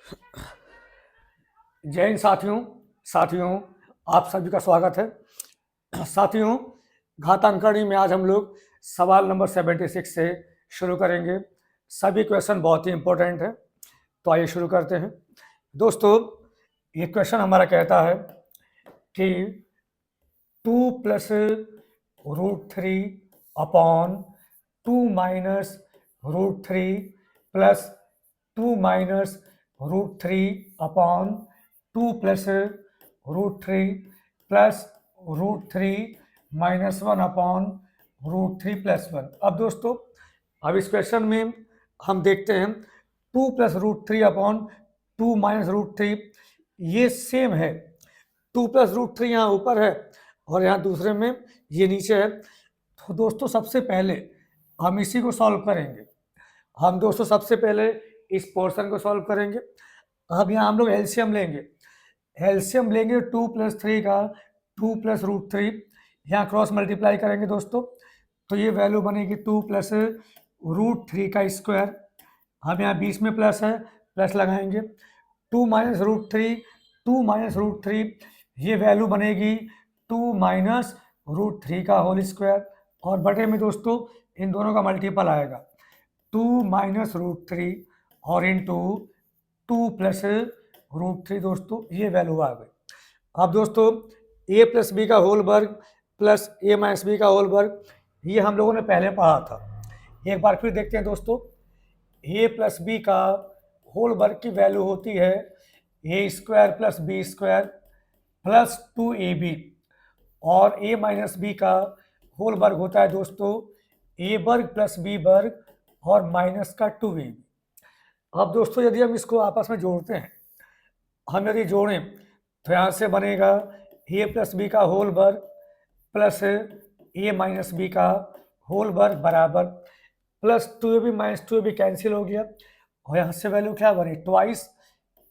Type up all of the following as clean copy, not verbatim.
जय हिंद साथियों आप सभी का स्वागत है। साथियों, घातांकनी में आज हम लोग सवाल नंबर 76 से शुरू करेंगे। सभी क्वेश्चन बहुत ही इंपॉर्टेंट है, तो आइए शुरू करते हैं। दोस्तों, ये क्वेश्चन हमारा कहता है कि 2 plus √3 upon 2 minus √3 plus 2 minus √3 upon 2 plus √3 plus √3 minus 1 upon √3 plus 1। अब दोस्तों, अब इस क्वेश्चन में हम देखते हैं 2 प्लस √3 अपॉन 2 माइनस √3 ये सेम है। 2 प्लस √3 यहाँ ऊपर है और यहाँ दूसरे में ये नीचे है। तो दोस्तों, सबसे पहले हम इसी को सॉल्व करेंगे। हम दोस्तों सबसे पहले इस पोर्शन को सॉल्व करेंगे। अब यहाँ हम लोग एलसीएम लेंगे 2 प्लस 3 का 2 प्लस √3, यहाँ क्रॉस मल्टीप्लाई करेंगे दोस्तों, तो ये वैल्यू बनेगी 2 प्लस √3 का स्क्वायर। अब यहाँ बीच में प्लस है, प्लस लगाएंगे। 2 माइनस √3 ये वैल्यू बनेगी 2 माइनस √3 का होल स्क्वायर, और बटे में दोस्तों इन दोनों का मल्टीपल आएगा 2 माइनस √3 और इंटू 2 प्लस √3। दोस्तों ये वैल्यू आ गई। अब दोस्तों a प्लस बी का होल वर्ग प्लस a माइनस बी का होल वर्ग, ये हम लोगों ने पहले पढ़ा था। एक बार फिर देखते हैं दोस्तों। a प्लस बी का होल वर्ग की वैल्यू होती है a square plus b square plus 2ab, और a माइनस बी का होल वर्ग होता है दोस्तों a वर्ग प्लस b वर्ग और माइनस का 2ab। अब दोस्तों यदि हम इसको आपस में जोड़ते हैं, हम यदि जोड़ें तो यहाँ से बनेगा a प्लस बी का होल वर्ग प्लस a माइनस बी का होल वर्ग बराबर plus 2ab minus 2ab cancel हो गया, और यहाँ से वैल्यू क्या बनी, twice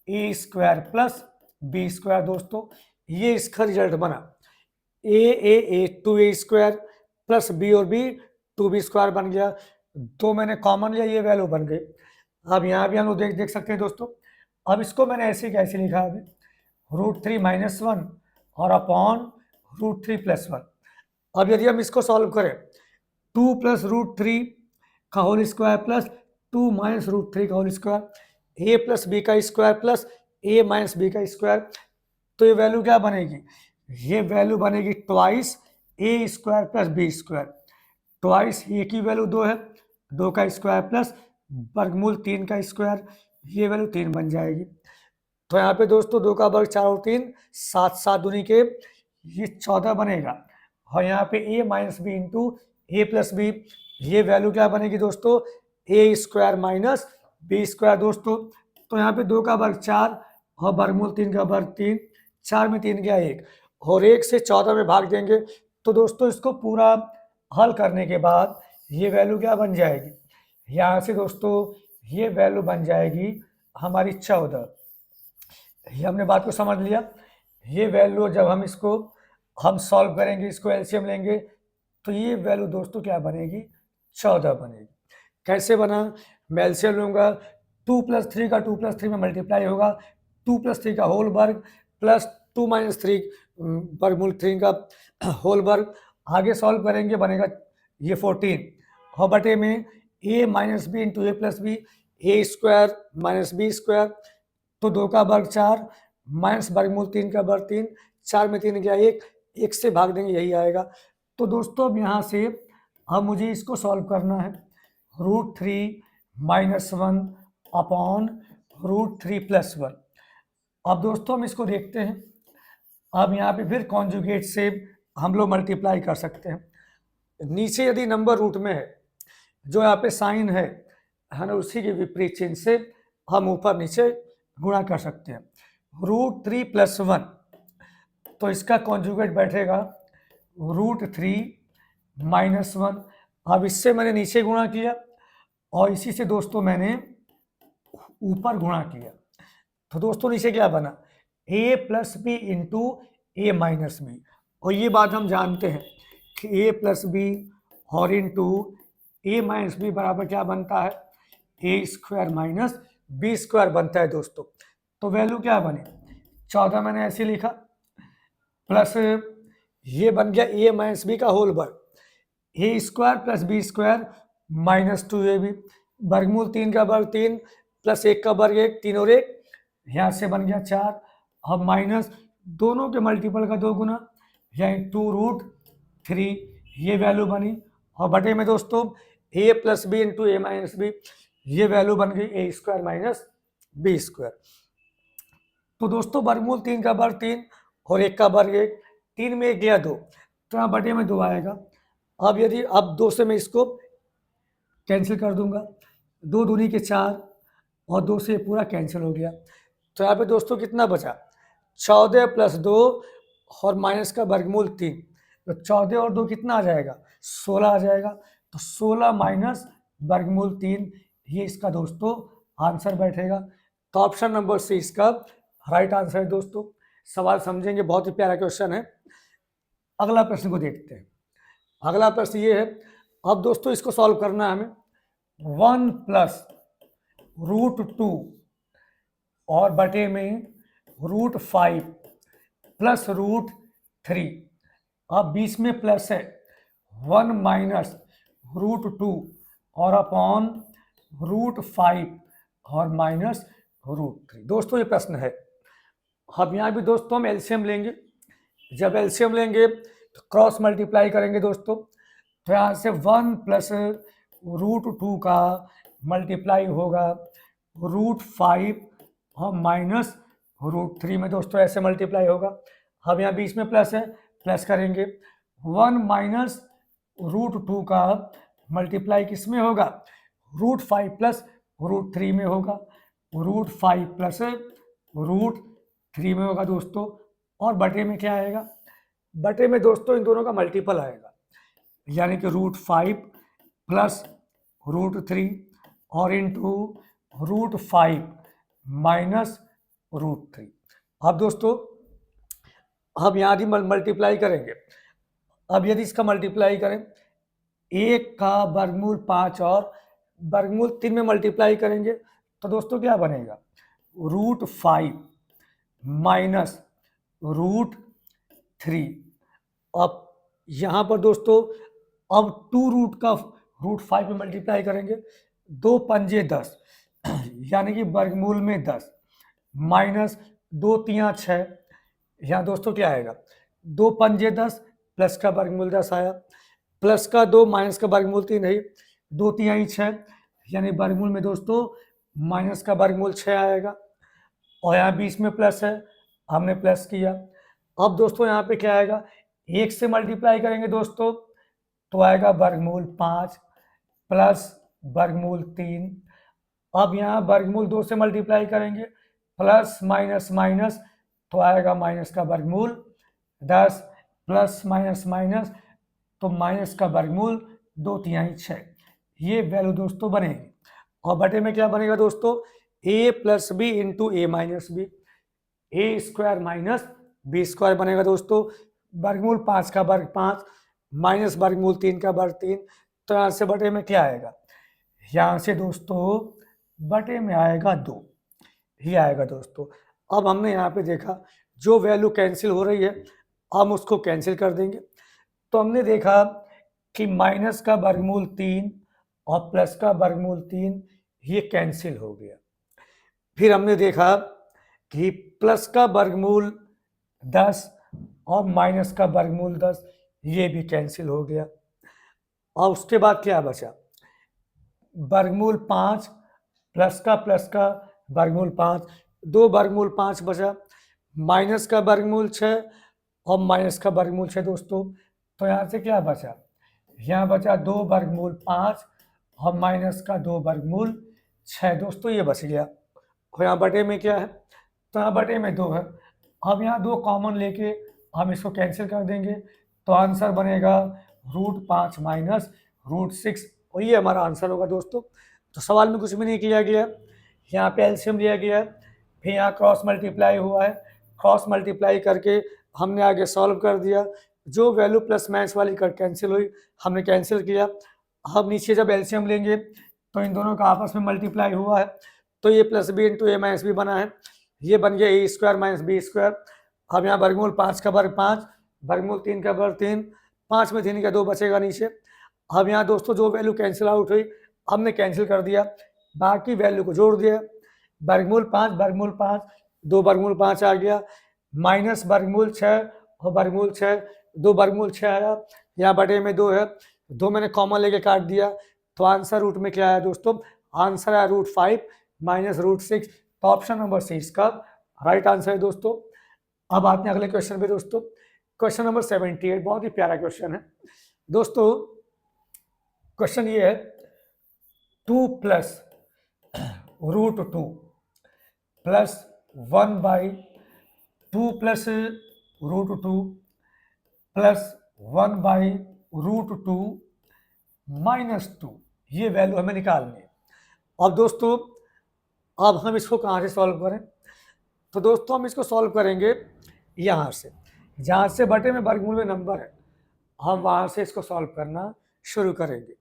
a square plus b square. दोस्तों ये इसका रिजल्ट बना a 2a square plus b और b 2b स्क्वायर बन गया। तो मैंने कॉमन लिया, ये वैल्यू बन गई। अब यहाँ भी हम लोग देख सकते हैं दोस्तों। अब इसको मैंने ऐसे कैसे लिखा अभी, √3 माइनस 1 और अपॉन √3 प्लस 1। अब यदि हम इसको सॉल्व करें 2 प्लस √3 का होल स्क्वायर प्लस 2 माइनस √3 का whole square, a plus b का square plus a minus b का स्क्वायर, तो ये वैल्यू क्या बनेगी, ये वैल्यू बनेगी twice a square plus b square. Twice a की वैल्यू 2 है, 2 का स्क्वायर प्लस वर्गमूल 3 का स्क्वायर, ये वैल्यू 3 बन जाएगी। तो यहाँ पे दोस्तों 2 का वर्ग 4 और 3 7 7 दूनी के ये 14 बनेगा, और यहाँ पे a minus b into a plus b, ये वैल्यू क्या बनेगी दोस्तों, a square minus b square. दोस्तों तो यहाँ पे 2 का वर्ग 4 और वर्गमूल 3 का वर्ग 3, 4 में 3 गया 1, और 1 से 14 में भाग देंगे। तो दोस्तों इसको पूरा हल करने के बाद ये वैल्यू क्या बन जाएगी, यहाँ से दोस्तों ये वैल्यू बन जाएगी हमारी 14। ये हमने बात को समझ लिया। ये वैल्यू जब हम इसको हम सॉल्व करेंगे, इसको एलसीएम लेंगे, तो ये वैल्यू दोस्तों क्या बनेगी, 14 बनेगी। कैसे बना, मैं एलसीएम लूँगा, 2 प्लस 3 का 2 प्लस 3 में मल्टीप्लाई होगा, 2 प्लस 3 का होल वर्ग प्लस 2 माइनस 3 वर्गमूल 3 का होल वर्ग, आगे सॉल्व करेंगे बनेगा ये 14, और बटे में a minus b into a plus b, a square minus b square, तो 2 का वर्ग 4 माइनस वर्गमूल 3 का वर्ग 3, 4 में 3 गया 1, 1 से भाग देंगे यही आएगा। तो दोस्तों अब यहाँ से अब मुझे इसको सॉल्व करना है, √3 माइनस 1 अपॉन √3 प्लस 1। अब दोस्तों हम इसको देखते हैं। अब यहाँ पे फिर कॉन्जुगेट से हम लोग मल्टीप्लाई कर सकते हैं। नीचे यदि नंबर रूट में है, जो यहाँ पे साइन है ना, उसी के विपरीत चिन्ह से हम ऊपर नीचे गुणा कर सकते हैं। √3 प्लस 1, तो इसका कॉन्जुगेट बैठेगा √3 माइनस 1। अब इससे मैंने नीचे गुणा किया और इसी से दोस्तों मैंने ऊपर गुणा किया, तो दोस्तों नीचे क्या बना, a plus b into a minus b, और ये बात हम जानते हैं कि a प्लस बी और इंटू ए माइनस बी बराबर क्या बनता है, a square minus b square बनता है दोस्तों। तो वैल्यू क्या बनी, 14 मैंने ऐसे लिखा, प्लस ये बन गया ए माइनस बी का होल वर्ग, a square plus b square minus 2ab, वर्गमूल 3 का वर्ग 3 प्लस 1 का वर्ग 1, 3 और 1 यहाँ से बन गया 4। अब माइनस दोनों के मल्टीपल का 2 गुना, यानी 2√3 ये वैल्यू बनी। और बटे में दोस्तों ए plus b into a minus b, ये वैल्यू बन गई a square minus b square. तो दोस्तों वर्गमूल 3 का वर्ग 3 और 1 का वर्ग 1, 3 में 1 गया 2, तो यहाँ बटे में 2 आएगा। अब यदि अब 2 से मैं इसको कैंसिल कर दूंगा, 2 दूनी के 4 और 2 से पूरा कैंसिल हो गया। तो यहाँ पे दोस्तों कितना बचा, 14 प्लस 2 और माइनस का वर्गमूल 3, तो 14 और 2 कितना आ जाएगा, 16 आ जाएगा। तो 16 माइनस वर्गमूल 3, ये इसका दोस्तों आंसर बैठेगा। तो ऑप्शन नंबर सी इसका राइट आंसर है दोस्तों। सवाल समझेंगे, बहुत ही प्यारा क्वेश्चन है। अगला प्रश्न को देखते हैं। अगला प्रश्न ये है, अब दोस्तों इसको सॉल्व करना है हमें। 1 प्लस √2 और बटे में √5 प्लस √3, अब बीच में प्लस है, 1 माइनस √2 और अपॉन √5 और माइनस √3। दोस्तों ये प्रश्न है। अब यहाँ भी दोस्तों हम एलसीएम लेंगे, जब एलसीएम लेंगे तो क्रॉस मल्टीप्लाई करेंगे दोस्तों। तो यहाँ से 1 प्लस √2 का मल्टीप्लाई होगा √5 और माइनस √3 में दोस्तों ऐसे मल्टीप्लाई होगा। अब यहाँ बीच में प्लस है, प्लस करेंगे, 1 माइनस √2 का मल्टीप्लाई किस में होगा, √5 प्लस √3 में होगा, √5 प्लस √3 में होगा दोस्तों। और बटे में क्या आएगा, बटे में दोस्तों इन दोनों का मल्टीपल आएगा, यानी कि √5 प्लस √3 और इंटू √5 माइनस √3। अब दोस्तों अब यहाँ भी मल्टीप्लाई करेंगे। अब यदि इसका मल्टीप्लाई करें, 1 का वर्गमूल 5 और वर्गमूल 3 में मल्टीप्लाई करेंगे तो दोस्तों क्या बनेगा, √5 माइनस √3। अब यहाँ पर दोस्तों अब 2 रूट का √5 में मल्टीप्लाई करेंगे, 2 पंजे 10 यानी कि वर्गमूल में 10 माइनस 2 तिया 6, यहाँ दोस्तों क्या आएगा, 2 पंजे 10 प्लस का वर्गमूल 10 आया, प्लस का 2 माइनस का वर्गमूल 3 है, 2 तिहाई 6, यानी वर्गमूल में दोस्तों माइनस का वर्गमूल 6 आएगा। और यहाँ बीच में प्लस है, हमने प्लस किया। अब दोस्तों यहाँ पे क्या आएगा, 1 से मल्टीप्लाई करेंगे दोस्तों तो आएगा वर्गमूल 5 प्लस वर्गमूल 3। अब यहाँ वर्गमूल 2 से मल्टीप्लाई करेंगे, प्लस माइनस माइनस तो आएगा माइनस का वर्गमूल 10 प्लस माइनस माइनस तो माइनस का वर्गमूल 2 तिहाई 6, ये वैल्यू दोस्तों बनेगी। और बटे में क्या बनेगा दोस्तों, a plus b into a minus b, a square minus b square बनेगा दोस्तों। वर्गमूल 5 का वर्ग 5 माइनस वर्गमूल 3 का वर्ग 3, तो यहाँ से बटे में क्या आएगा, यहाँ से दोस्तों बटे में आएगा 2, ही आएगा दोस्तों। अब हमने यहाँ पे देखा जो वैल्यू कैंसिल हो रही है हम उसको कैंसिल कर देंगे। तो हमने देखा कि माइनस का वर्गमूल 3 और प्लस का वर्गमूल 3 ये कैंसिल हो गया। फिर हमने देखा कि प्लस का वर्गमूल 10 और माइनस का वर्गमूल 10 ये भी कैंसिल हो गया। और उसके बाद क्या बचा, वर्गमूल 5 प्लस का वर्गमूल 5, 2 वर्गमूल 5 बचा, माइनस का वर्गमूल 6 और माइनस का वर्गमूल 6 दोस्तों। तो यहाँ से क्या बचा, यहाँ बचा 2 वर्गमूल 5 और माइनस का 2 वर्गमूल 6 दोस्तों, ये बच गया। और यहाँ बटे में क्या है, तो यहाँ बटे में 2 है। अब यहाँ 2 कॉमन लेके हम इसको कैंसिल कर देंगे तो आंसर बनेगा √5 माइनस √6, और ये हमारा आंसर होगा दोस्तों। तो सवाल में कुछ भी नहीं किया गया, यहाँ पे एलसीएम लिया गया है, फिर यहाँ क्रॉस मल्टीप्लाई हुआ है, क्रॉस मल्टीप्लाई करके हमने आगे सॉल्व कर दिया। जो वैल्यू प्लस माइनस वाली कर कैंसिल हुई हमने कैंसिल किया। अब नीचे जब एलसीएम लेंगे तो इन दोनों का आपस में मल्टीप्लाई हुआ है, तो ये plus b into a minus B बना है, ये बन गया a square minus b square. अब यहाँ वर्गमूल 5 का वर्ग 5, वर्गमूल 3 का वर्ग 3, 5 में 3 का 2 बचेगा नीचे। अब यहाँ दोस्तों जो वैल्यू कैंसिल आउट हुई हमने कैंसिल कर दिया, बाकी वैल्यू को जोड़ दिया। वर्गमूल 5, 2 वर्गमूल 5 आ गया, माइनस वर्गमूल 6 और वर्गमूल 6, 2 वर्गमूल 6 आया, यहाँ बटे में 2 है, 2 मैंने कॉमन लेके काट दिया, तो आंसर रूट में क्या आया दोस्तों, आंसर आया √5 माइनस √6। तो ऑप्शन नंबर सी इसका राइट आंसर है दोस्तों। अब आते हैं अगले क्वेश्चन पे दोस्तों, क्वेश्चन नंबर 78, बहुत ही प्यारा क्वेश्चन है दोस्तों। क्वेश्चन ये है 2 plus √2 plus 1/2 plus √2 plus 1/√2 minus 2, ये वैल्यू हमें निकालनी है। अब दोस्तों अब हम इसको कहाँ से सॉल्व करें, तो दोस्तों हम इसको सॉल्व करेंगे यहाँ से, जहाँ से बटे में वर्गमूल में नंबर है हम वहाँ से इसको सॉल्व करना शुरू करेंगे।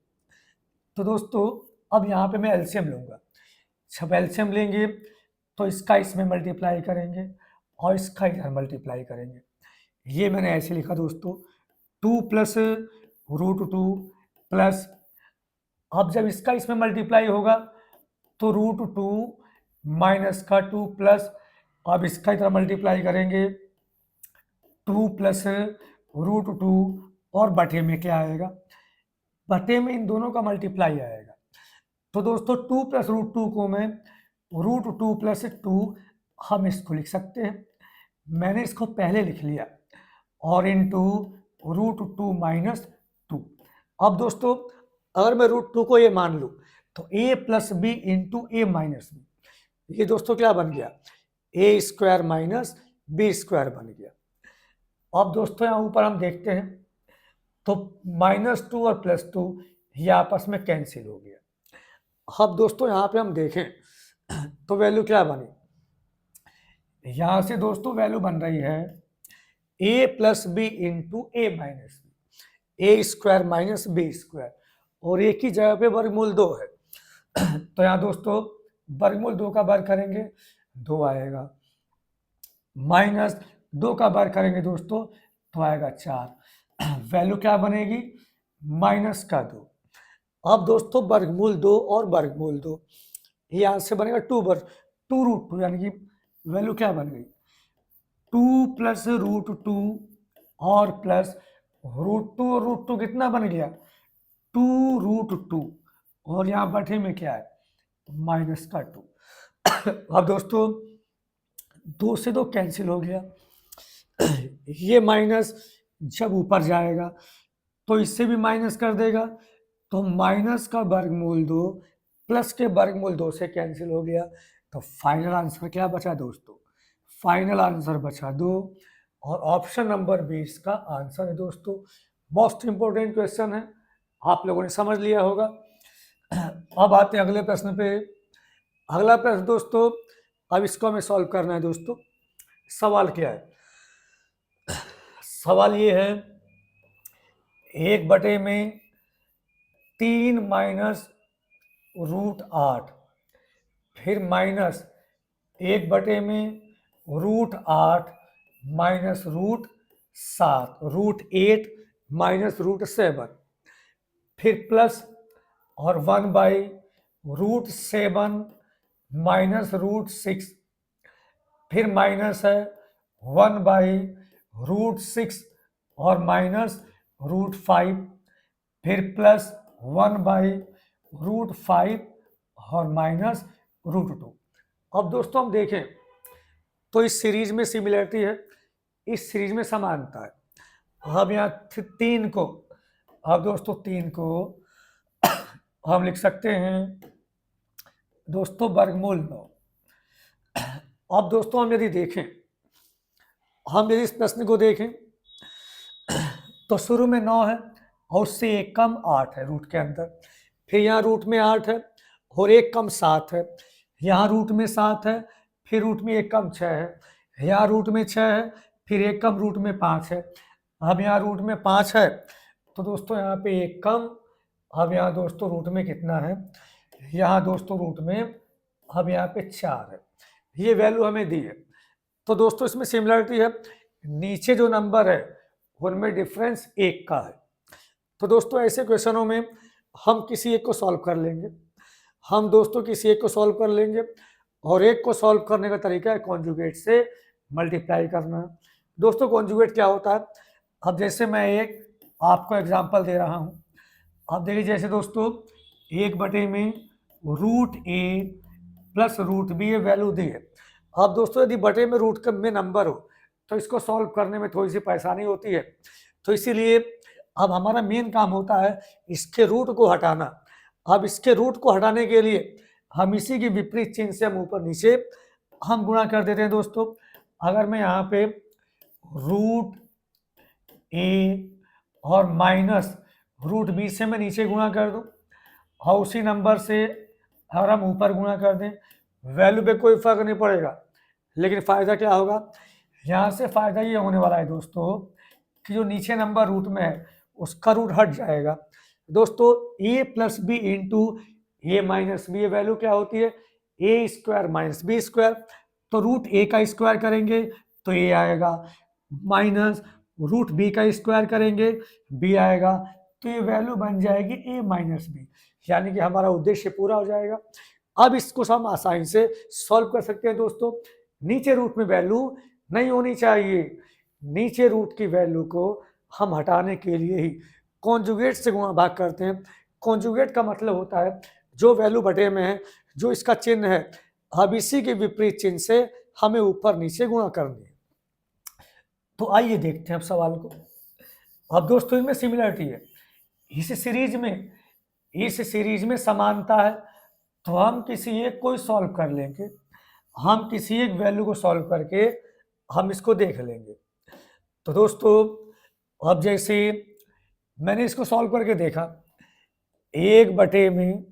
तो दोस्तों अब यहाँ पे मैं एलसीएम लूँगा, जब एलसीएम लेंगे तो इसका इसमें मल्टीप्लाई करेंगे और इसका इधर मल्टीप्लाई करेंगे। ये मैंने ऐसे लिखा दोस्तों 2 प्लस √2 प्लस, अब जब इसका इसमें मल्टीप्लाई होगा तो √2 माइनस का 2 प्लस, अब इसका इधर मल्टीप्लाई करेंगे 2 प्लस √2 और बटे में क्या आएगा, बटे में इन दोनों का मल्टीप्लाई आएगा। तो दोस्तों 2 प्लस √2 को मैं √2 प्लस 2 हम इसको लिख सकते हैं, मैंने इसको पहले लिख लिया, और इंटू √2 माइनस 2। अब दोस्तों अगर मैं √2 को ये मान लूँ तो a plus b into a minus b, ये दोस्तों क्या बन गया, a square minus b square बन गया। अब दोस्तों यहाँ ऊपर हम देखते हैं तो -2 और +2 ये आपस में कैंसिल हो गया। अब दोस्तों यहाँ पे हम देखें तो वैल्यू क्या बनी, यहाँ से दोस्तों वैल्यू बन रही है a plus b into a minus b, a square minus b square, और एक ही जगह पे वर्गमूल 2 है। तो यहाँ दोस्तों वर्गमूल 2 का वर्ग करेंगे 2 आएगा, माइनस 2 का वर्ग करेंगे दोस्तों तो आएगा 4, वैल्यू क्या बनेगी माइनस का 2। अब दोस्तों वर्गमूल 2 और वर्गमूल 2, यहाँ से बनेगा 2 यानी कि वैल्यू क्या बन गई 2 प्लस √2 और प्लस √2 कितना बन गया 2√2, और यहाँ बटे में क्या है माइनस का 2। अब दोस्तों 2 से 2 कैंसिल हो गया, ये माइनस जब ऊपर जाएगा तो इससे भी माइनस कर देगा, तो माइनस का वर्गमूल 2 प्लस के वर्गमूल 2 से कैंसिल हो गया। तो फाइनल आंसर क्या बचा दोस्तों, फाइनल आंसर बचा 2, और ऑप्शन नंबर 20 का आंसर है दोस्तों। मोस्ट इंपोर्टेंट क्वेश्चन है, आप लोगों ने समझ लिया होगा। अब आते हैं अगले प्रश्न पे। अगला प्रश्न दोस्तों, अब इसको हमें सॉल्व करना है दोस्तों। सवाल क्या है, सवाल ये है 1 में 3 माइनस √8, फिर माइनस 1 में √8 माइनस √7, √8 माइनस √7, फिर प्लस और 1/√7 माइनस √6, फिर माइनस है 1/√6 और माइनस √5, फिर प्लस 1/√5 और माइनस √2। अब दोस्तों हम देखें तो इस सीरीज में सिमिलरिटी है, इस सीरीज में समानता है। अब यहाँ 3 को, अब दोस्तों 3 को हम लिख सकते हैं दोस्तों वर्गमूल 9। अब दोस्तों हम यदि देखें, हम यदि इस प्रश्न को देखें तो शुरू में 9 है और उससे 1 कम 8 है रूट के अंदर, फिर यहाँ रूट में 8 है और 1 कम 7 है, यहाँ रूट में 7 है, फिर रूट में 1 कम 6 है, यहाँ रूट में 6 है, फिर 1 कम रूट में 5 है। अब यहाँ रूट में 5 है तो दोस्तों यहाँ पे 1 कम, अब यहाँ दोस्तों रूट में कितना है, यहाँ दोस्तों रूट में अब यहाँ पे 4 है, ये वैल्यू हमें दी है। तो दोस्तों इसमें सिमिलरिटी है, नीचे जो नंबर है उनमें डिफरेंस 1 का है। तो दोस्तों ऐसे क्वेश्चनों में हम किसी एक को सॉल्व कर लेंगे, हम दोस्तों किसी एक को सॉल्व कर लेंगे, और एक को सॉल्व करने का तरीका है कॉन्जुगेट से मल्टीप्लाई करना। दोस्तों कॉन्जुगेट क्या होता है, अब जैसे मैं एक आपको एग्जांपल दे रहा हूँ, अब देखिए जैसे दोस्तों 1 में रूट ए प्लस रूट बी ये वैल्यू दी है। अब दोस्तों यदि बटे में रूट में नंबर हो तो इसको सॉल्व करने में थोड़ी सी परेशानी होती है, तो इसीलिए अब हमारा मेन काम होता है इसके रूट को हटाना। अब इसके रूट को हटाने के लिए हम इसी की विपरीत चिन्ह से हम ऊपर नीचे हम गुणा कर देते हैं। दोस्तों अगर मैं यहाँ पे रूट ए और माइनस रूट बी से मैं नीचे गुणा कर दूं और उसी नंबर से अगर हम ऊपर गुणा कर दें, वैल्यू पे कोई फर्क नहीं पड़ेगा, लेकिन फ़ायदा क्या होगा, यहाँ से फ़ायदा ये होने वाला है दोस्तों कि जो नीचे नंबर रूट में है उसका रूट हट जाएगा। दोस्तों ए plus b into a minus b, ये वैल्यू क्या होती है, ए स्क्वायर माइनस बी स्क्वायर। तो रूट ए का स्क्वायर करेंगे तो ए आएगा, माइनस रूट बी का स्क्वायर करेंगे बी आएगा, तो ये वैल्यू बन जाएगी ए माइनस बी, यानी कि हमारा उद्देश्य पूरा हो जाएगा। अब इसको हम आसानी से सॉल्व कर सकते हैं। दोस्तों नीचे रूट में वैल्यू नहीं होनी चाहिए, नीचे रूट की वैल्यू को हम हटाने के लिए ही कॉन्जुगेट से गुणा भाग करते हैं। कॉन्जुगेट का मतलब होता है जो वैल्यू बटे में है, जो इसका चिन्ह है, अब इसी के विपरीत चिन्ह से हमें ऊपर नीचे गुणा करनी है। तो आइए देखते हैं अब सवाल को। अब दोस्तों इनमें सिमिलरिटी है, इस सीरीज में समानता है, तो हम किसी एक को सॉल्व कर लेंगे, हम किसी एक वैल्यू को सॉल्व करके हम इसको देख लेंगे। तो दोस्तों अब जैसे मैंने इसको सॉल्व करके देखा, 1 में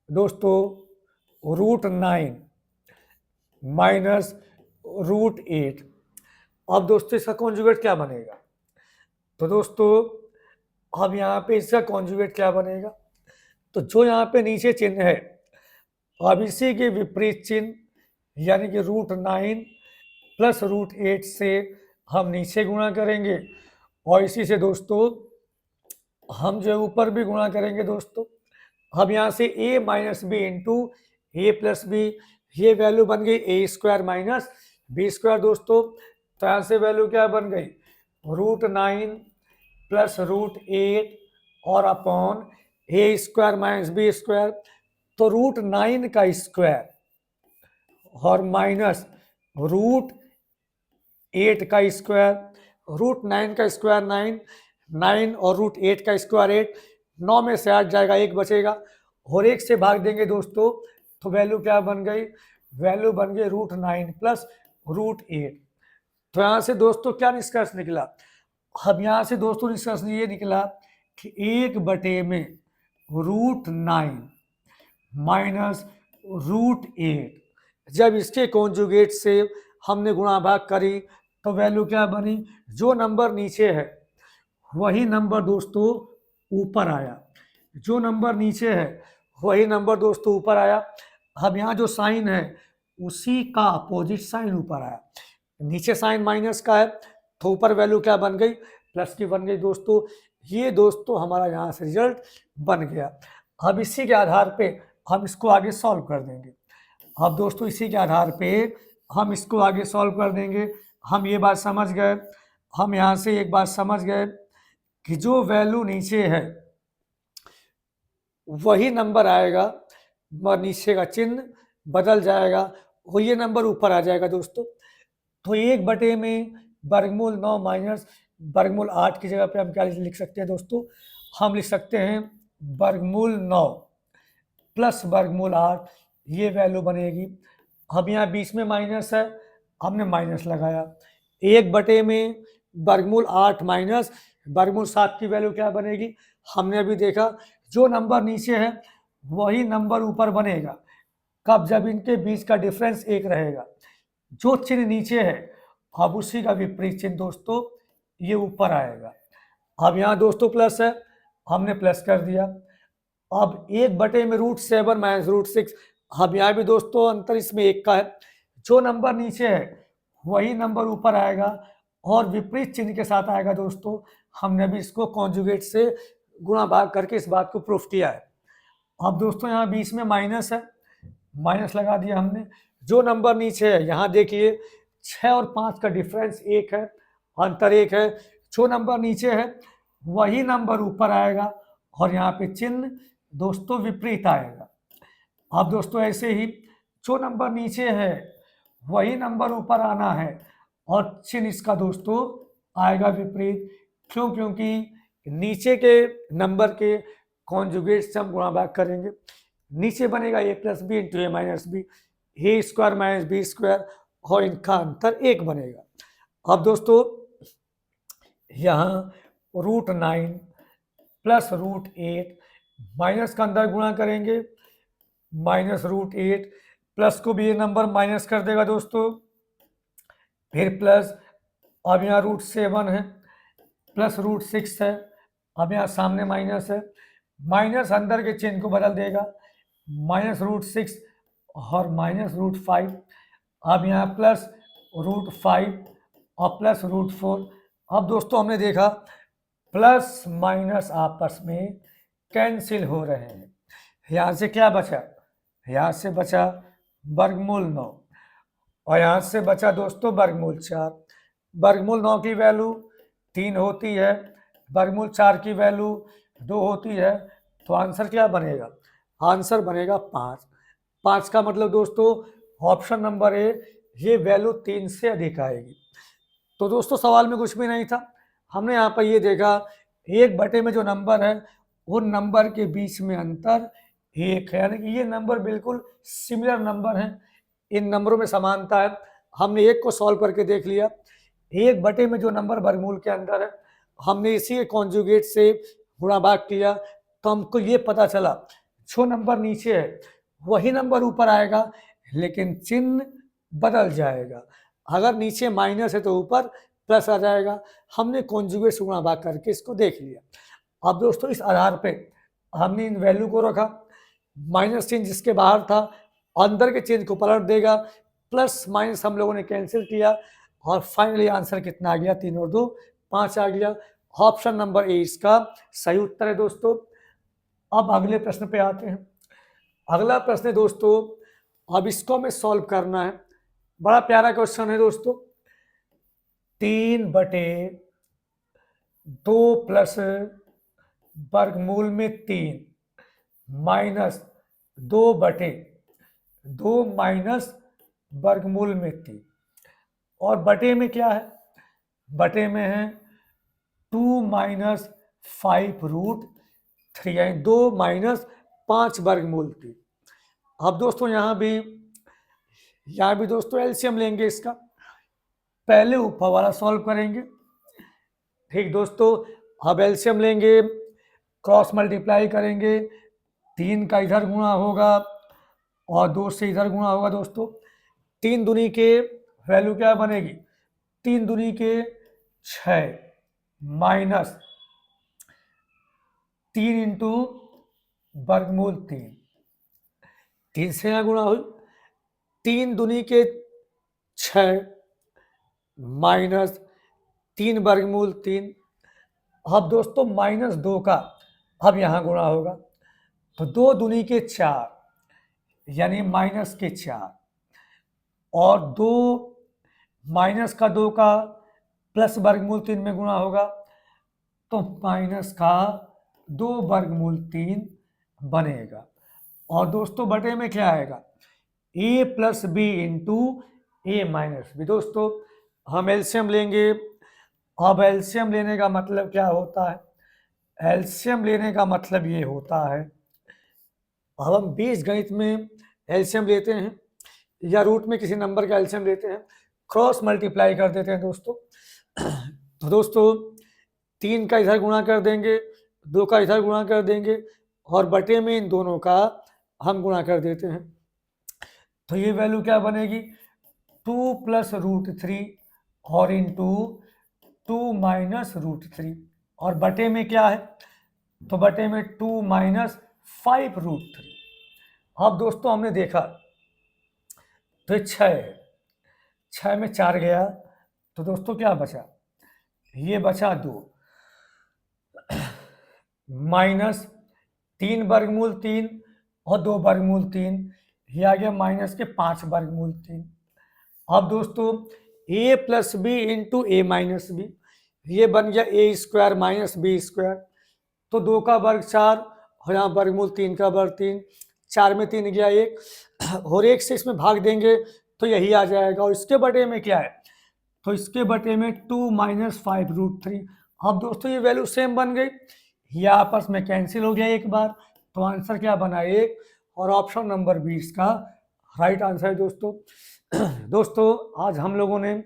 दोस्तों रूट 9 माइनस रूट 8, अब दोस्तों इसका कॉन्जुगेट क्या बनेगा, तो दोस्तों अब यहाँ पे इसका कॉन्जुगेट क्या बनेगा, तो जो यहाँ पे नीचे चिन्ह है अब इसी के विपरीत चिन्ह यानी कि रूट 9 प्लस रूट 8 से हम नीचे गुणा करेंगे, और इसी से दोस्तों हम जो ऊपर भी गुणा करेंगे। दोस्तों अब यहाँ से a minus b into a plus b, ये वैल्यू बन गई a square minus b square. दोस्तों तो यहाँ से वैल्यू क्या बन गई, रूट 9 प्लस रूट 8 और अपॉन ए स्क्वायर माइनस बी स्क्वायर, तो रूट 9 का स्क्वायर और माइनस रूट 8 का स्क्वायर, रूट 9 का स्क्वायर 9, 9 और रूट 8 का स्क्वायर 8, 9 में से 8 जाएगा, 1 बचेगा और 1 से भाग देंगे दोस्तों, तो वैल्यू क्या बन गई, वैल्यू बन गई रूट 9 प्लस रूट 8। तो यहाँ से दोस्तों क्या निष्कर्ष निकला, अब यहाँ से दोस्तों निष्कर्ष ये निकला कि 1 में रूट 9 माइनस रूट 8, जब इसके कॉन्जुगेट से हमने गुणा भाग करी तो वैल्यू क्या बनी, जो नंबर नीचे है वही नंबर दोस्तों ऊपर आया, जो नंबर नीचे है वही नंबर दोस्तों ऊपर आया। अब यहाँ जो साइन है उसी का अपोजिट साइन ऊपर आया, नीचे साइन माइनस का है तो ऊपर वैल्यू क्या बन गई, प्लस की बन गई। दोस्तों ये दोस्तों हमारा यहाँ से रिजल्ट बन गया। अब इसी के आधार पे हम इसको आगे सॉल्व कर देंगे। अब दोस्तों इसी के आधार पे हम इसको आगे सॉल्व कर देंगे। हम ये बात समझ गए, हम यहाँ से एक बात समझ गए कि जो वैल्यू नीचे है वही नंबर आएगा, और नीचे का चिन्ह बदल जाएगा, वो ये नंबर ऊपर आ जाएगा। दोस्तों तो 1 में वर्गमूल 9 माइनस वर्गमूल 8 की जगह पे हम क्या लिख सकते हैं दोस्तों, हम लिख सकते हैं वर्गमूल 9 प्लस वर्गमूल 8, ये वैल्यू बनेगी। अब यहाँ बीच में माइनस है, हमने माइनस लगाया। 1 में वर्गमूल 8 माइनस वर्गमूल 7 की वैल्यू क्या बनेगी, हमने अभी देखा जो नंबर नीचे है वही नंबर ऊपर बनेगा, कब, जब इनके बीच का डिफरेंस 1 रहेगा। जो चिन्ह नीचे है अब उसी का विपरीत चिन्ह दोस्तों ये ऊपर आएगा। अब यहाँ दोस्तों प्लस है, हमने प्लस कर दिया। अब 1 में रूट 7 माइनस रूट 6, अब यहाँ भी दोस्तों अंतर इसमें 1 का है, जो नंबर नीचे है वही नंबर ऊपर आएगा और विपरीत चिन्ह के साथ आएगा दोस्तों। हमने अभी इसको कॉन्जुगेट से गुणा भाग करके इस बात को प्रूफ किया है। अब दोस्तों यहाँ बीच में माइनस है, माइनस लगा दिया हमने। जो नंबर नीचे है यहाँ देखिए 6 और 5 का डिफरेंस 1 है, अंतर 1 है। जो नंबर नीचे है वही नंबर ऊपर आएगा और यहाँ पे चिन्ह दोस्तों विपरीत आएगा। अब दोस्तों ऐसे ही जो नंबर नीचे है वही नंबर ऊपर आना है और चिन्ह इसका दोस्तों आएगा विपरीत। क्यों? क्योंकि नीचे के नंबर के कॉन्जुगेट से हम गुणा भाग करेंगे। नीचे बनेगा a plus b into a minus b, a square minus b square, और इनका अंतर 1 बनेगा। अब दोस्तों यहाँ √9 प्लस √8 माइनस का अंदर गुणा करेंगे, माइनस √8 प्लस को भी ये नंबर माइनस कर देगा दोस्तों, फिर प्लस, अब यहाँ √7 है प्लस √6 है, अब यहाँ सामने माइनस है, माइनस अंदर के चिन्ह को बदल देगा, माइनस √6 और माइनस √5, अब यहाँ प्लस √5 और प्लस √4। अब दोस्तों हमने देखा प्लस माइनस आपस में कैंसिल हो रहे हैं। यहाँ से क्या बचा? यहाँ से बचा वर्गमूल 9 और यहाँ से बचा दोस्तों वर्गमूल 4। वर्गमूल 9 की वैल्यू 3 होती है, वर्गमूल 4 की वैल्यू 2 होती है, तो आंसर क्या बनेगा? आंसर बनेगा 5। 5 का मतलब दोस्तों ऑप्शन नंबर ए, ये वैल्यू 3 से अधिक आएगी। तो दोस्तों सवाल में कुछ भी नहीं था, हमने यहाँ पर ये देखा 1/, में जो नंबर है उन नंबर के बीच में अंतर 1 है, यानी कि ये नंबर बिल्कुल सिमिलर नंबर हैं, इन नंबरों में समानता है। हमने 1 को सॉल्व करके देख लिया, 1/, में जो नंबर वर्गमूल के अंदर है हमने इसी के कॉन्जुगेट से गुणा भाग किया, तो हमको ये पता चला जो नंबर नीचे है वही नंबर ऊपर आएगा लेकिन चिन्ह बदल जाएगा। अगर नीचे माइनस है तो ऊपर प्लस आ जाएगा। हमने कॉन्जुगेट से गुणा भाग करके इसको देख लिया। अब दोस्तों इस आधार पे हमने इन वैल्यू को रखा, माइनस चिन्ह जिसके बाहर था अंदर के चिन्ह को पलट देगा, प्लस माइनस हम लोगों ने कैंसिल किया और फाइनली आंसर कितना आ गया? 3 और 2 5 आ गया। ऑप्शन नंबर ए इसका सही उत्तर है दोस्तों। अब अगले प्रश्न पे आते हैं। अगला प्रश्न है दोस्तों, अब इसको हमें सॉल्व करना है। बड़ा प्यारा क्वेश्चन है दोस्तों। 3/2 प्लस वर्गमूल में 3 माइनस 2/2 माइनस वर्गमूल में 3, और बटे में क्या है? बटे में है 2 माइनस 5√3, यानी 2 माइनस 5 वर्गमूल 3। अब दोस्तों यहाँ भी दोस्तों एलसीएम लेंगे इसका, पहले ऊपर वाला सॉल्व करेंगे। ठीक दोस्तों, अब एलसीएम लेंगे, क्रॉस मल्टीप्लाई करेंगे, 3 का इधर गुणा होगा और 2 से इधर गुणा होगा दोस्तों। 3 दूनी के वैल्यू क्या बनेगी? 3 दूनी के 6 माइनस 3 इंटू वर्गमूल 3, 3 से यहाँ गुणा हुई, 3 दूनी के 6 माइनस 3 वर्गमूल 3। अब दोस्तों -2 का अब यहाँ गुणा होगा, तो 2 दूनी के 4 यानी -4, और 2 -2 का प्लस वर्गमूल 3 में गुणा होगा, तो -2 वर्गमूल 3 बनेगा। और दोस्तों बटे में क्या आएगा? a plus b into a minus b. दोस्तों हम एलसीएम लेंगे। अब एलसीएम लेने का मतलब क्या होता है? एलसीएम लेने का मतलब ये होता है, अब हम बीजगणित में एलसीएम लेते हैं या रूट में किसी नंबर का एलसीएम लेते हैं, क्रॉस मल्टीप्लाई कर देते हैं दोस्तों। तो दोस्तों 3 का इधर गुणा कर देंगे, 2 का इधर गुणा कर देंगे और बटे में इन दोनों का हम गुणा कर देते हैं। तो ये वैल्यू क्या बनेगी? 2 प्लस √3 और इंटू 2 माइनस √3, और बटे में क्या है? तो बटे में 2 माइनस 5√3, अब दोस्तों हमने देखा तो ये 6 है, 6 में 4 गया तो दोस्तों क्या बचा, ये बचा 2 माइनस 3 वर्गमूल 3 और 2 वर्गमूल 3, ये आ गया माइनस के 5 वर्गमूल 3। अब दोस्तों a plus b into a minus b, ये बन गया a square minus b square, तो 2 का वर्ग 4 और यहाँ वर्गमूल 3 का वर्ग 3, 4 में 3 गया 1 और 1 से इसमें भाग देंगे तो यही आ जाएगा। और इसके बटे में क्या है, तो इसके बटे में 2 माइनस 5√3। अब दोस्तों ये वैल्यू सेम बन गई, ये आपस में कैंसिल हो गया एक बार, तो आंसर क्या बना 1, और ऑप्शन नंबर 20 का राइट आंसर है दोस्तों। दोस्तों आज हम लोगों ने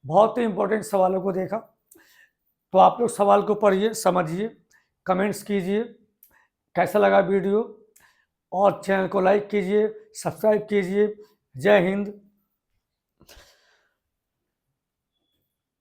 बहुत ही इंपॉर्टेंट सवालों को देखा, तो आप लोग सवाल को पढ़िए, समझिए, कमेंट्स कीजिए कैसा लगा वीडियो, और चैनल को लाइक कीजिए, सब्सक्राइब कीजिए। जय हिंद।